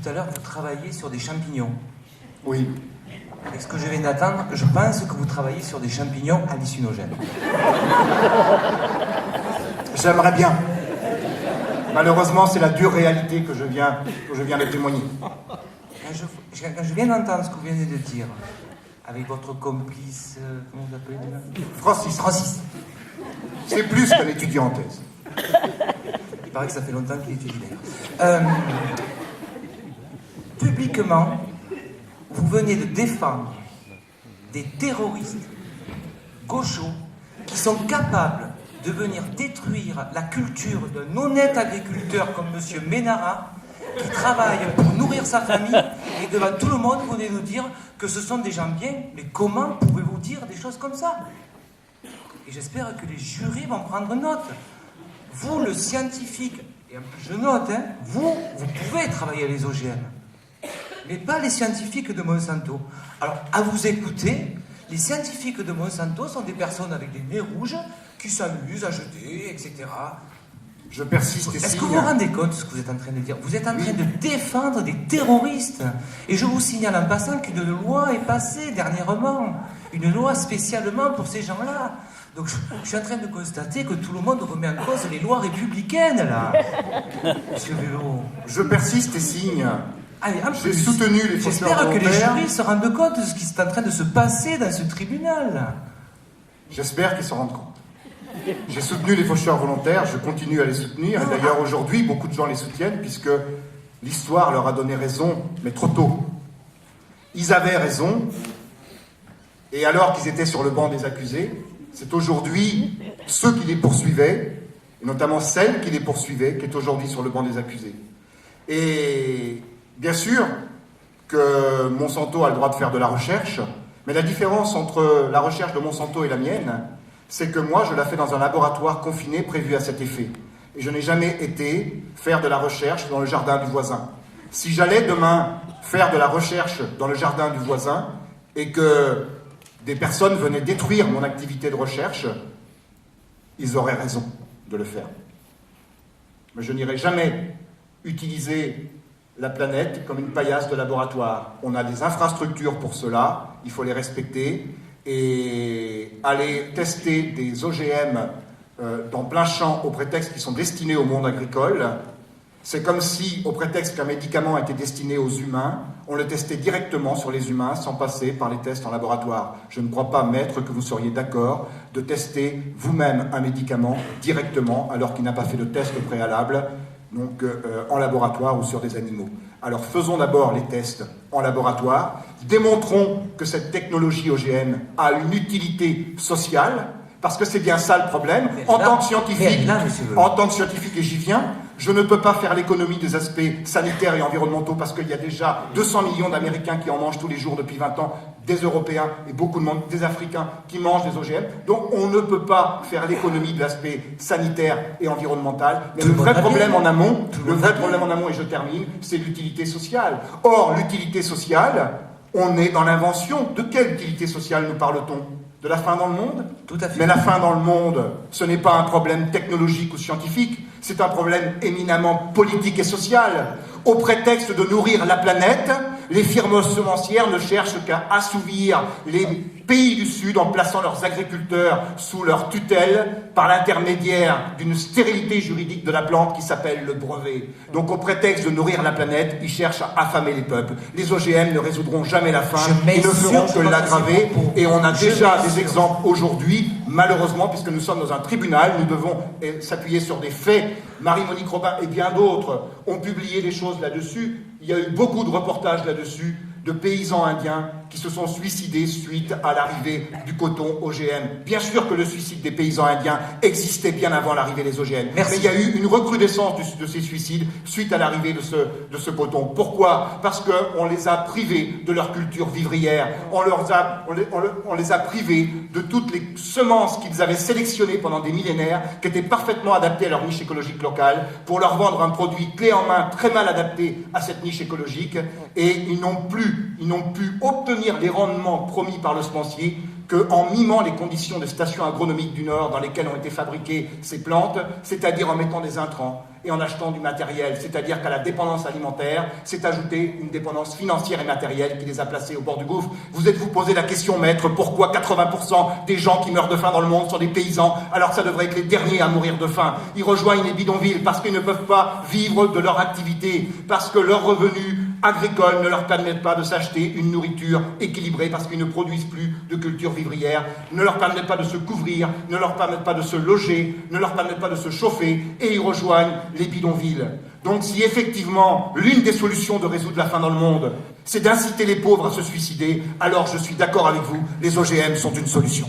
tout à l'heure, vous travaillez sur des champignons. Oui. Avec ce que je viens d'attendre, je pense que vous travaillez sur des champignons hallucinogènes. J'aimerais bien. Malheureusement, c'est la dure réalité que je viens de témoigner. Quand je viens d'entendre ce que vous venez de dire, avec votre complice, comment vous appelez déjà ? Francis. C'est plus qu'un étudiant en thèse. Il paraît que ça fait longtemps qu'il étudie d'ailleurs. Publiquement, vous venez de défendre des terroristes gauchos qui sont capables de venir détruire la culture d'un honnête agriculteur comme M. Ménara, qui travaille pour nourrir sa famille, et devant tout le monde, vous venez nous dire que ce sont des gens bien. Mais comment pouvez-vous dire des choses comme ça ? Et j'espère que les jurys vont prendre note. Vous, le scientifique, et en plus je note, vous pouvez travailler les OGM, mais pas les scientifiques de Monsanto. Alors, à vous écouter, les scientifiques de Monsanto sont des personnes avec des nez rouges qui s'amusent à jeter, etc. Je persiste et Est-ce que vous vous rendez compte de ce que vous êtes en train de dire ? Vous êtes en train de défendre des terroristes. Et je vous signale en passant qu'une loi est passée dernièrement. Une loi spécialement pour ces gens-là. Donc je suis en train de constater que tout le monde remet en cause les lois républicaines, là. Monsieur Vélo. Je persiste et signe. Allez, j'ai soutenu les faucheurs J'espère que les volontaires. jurys se rendent compte de ce qui est en train de se passer dans ce tribunal. J'espère qu'ils s'en rendent compte. J'ai soutenu les faucheurs volontaires, je continue à les soutenir, et d'ailleurs aujourd'hui, beaucoup de gens les soutiennent, puisque l'histoire leur a donné raison, mais trop tôt. Ils avaient raison, et alors qu'ils étaient sur le banc des accusés, c'est aujourd'hui ceux qui les poursuivaient, et notamment celle qui les poursuivait, qui est aujourd'hui sur le banc des accusés. Et bien sûr que Monsanto a le droit de faire de la recherche, mais la différence entre la recherche de Monsanto et la mienne, c'est que moi, je la fais dans un laboratoire confiné prévu à cet effet. Et je n'ai jamais été faire de la recherche dans le jardin du voisin. Si j'allais demain faire de la recherche dans le jardin du voisin et que des personnes venaient détruire mon activité de recherche, ils auraient raison de le faire. Mais je n'irai jamais utiliser la planète comme une paillasse de laboratoire. On a des infrastructures pour cela, il faut les respecter. Et aller tester des OGM dans plein champ au prétexte qu'ils sont destinés au monde agricole, c'est comme si, au prétexte qu'un médicament était destiné aux humains, on le testait directement sur les humains sans passer par les tests en laboratoire. Je ne crois pas, maître, que vous seriez d'accord de tester vous-même un médicament directement alors qu'il n'a pas fait de test préalable, donc en laboratoire ou sur des animaux. Alors faisons d'abord les tests en laboratoire, démontrons que cette technologie OGM a une utilité sociale, parce que c'est bien ça le problème. En tant que scientifique, et j'y viens, je ne peux pas faire l'économie des aspects sanitaires et environnementaux parce qu'il y a déjà 200 millions d'Américains qui en mangent tous les jours depuis 20 ans, des Européens et beaucoup de monde, des Africains qui mangent des OGM. Donc on ne peut pas faire l'économie de l'aspect sanitaire et environnemental. Mais le vrai problème en amont, et je termine, c'est l'utilité sociale. Or, l'utilité sociale, on est dans l'invention. De quelle utilité sociale nous parle-t-on ? De la faim dans le monde ? Tout à fait. Mais la faim dans le monde, ce n'est pas un problème technologique ou scientifique, c'est un problème éminemment politique et social. Au prétexte de nourrir la planète, les firmes semencières ne cherchent qu'à assouvir les pays du Sud en plaçant leurs agriculteurs sous leur tutelle par l'intermédiaire d'une stérilité juridique de la plante qui s'appelle le brevet. Donc au prétexte de nourrir la planète, ils cherchent à affamer les peuples. Les OGM ne résoudront jamais la faim, ils ne feront que l'aggraver, et on a déjà des exemples aujourd'hui, malheureusement, puisque nous sommes dans un tribunal, nous devons s'appuyer sur des faits. Marie-Monique Robin et bien d'autres ont publié des choses là-dessus. Il y a eu beaucoup de reportages là-dessus, de paysans indiens qui se sont suicidés suite à l'arrivée du coton OGM. Bien sûr que le suicide des paysans indiens existait bien avant l'arrivée des OGM. Merci. Mais il y a eu une recrudescence de ces suicides suite à l'arrivée de ce coton. Pourquoi ? Parce qu'on les a privés de leur culture vivrière. On les a privés de toutes les semences qu'ils avaient sélectionnées pendant des millénaires, qui étaient parfaitement adaptées à leur niche écologique locale, pour leur vendre un produit clé en main très mal adapté à cette niche écologique. Et ils n'ont pu obtenir obtenir les rendements promis par le semencier qu'en mimant les conditions des stations agronomiques du Nord dans lesquelles ont été fabriquées ces plantes, c'est-à-dire en mettant des intrants et en achetant du matériel, c'est-à-dire qu'à la dépendance alimentaire s'est ajoutée une dépendance financière et matérielle qui les a placés au bord du gouffre. Vous êtes-vous posé la question, maître, pourquoi 80% des gens qui meurent de faim dans le monde sont des paysans, alors que ça devrait être les derniers à mourir de faim? Ils rejoignent les bidonvilles parce qu'ils ne peuvent pas vivre de leur activité, parce que leurs revenus agricoles ne leur permettent pas de s'acheter une nourriture équilibrée, parce qu'ils ne produisent plus de culture vivrière, ne leur permettent pas de se couvrir, ne leur permettent pas de se loger, ne leur permettent pas de se chauffer, et ils rejoignent les bidonvilles. Donc si effectivement l'une des solutions de résoudre la faim dans le monde, c'est d'inciter les pauvres à se suicider, alors je suis d'accord avec vous, les OGM sont une solution.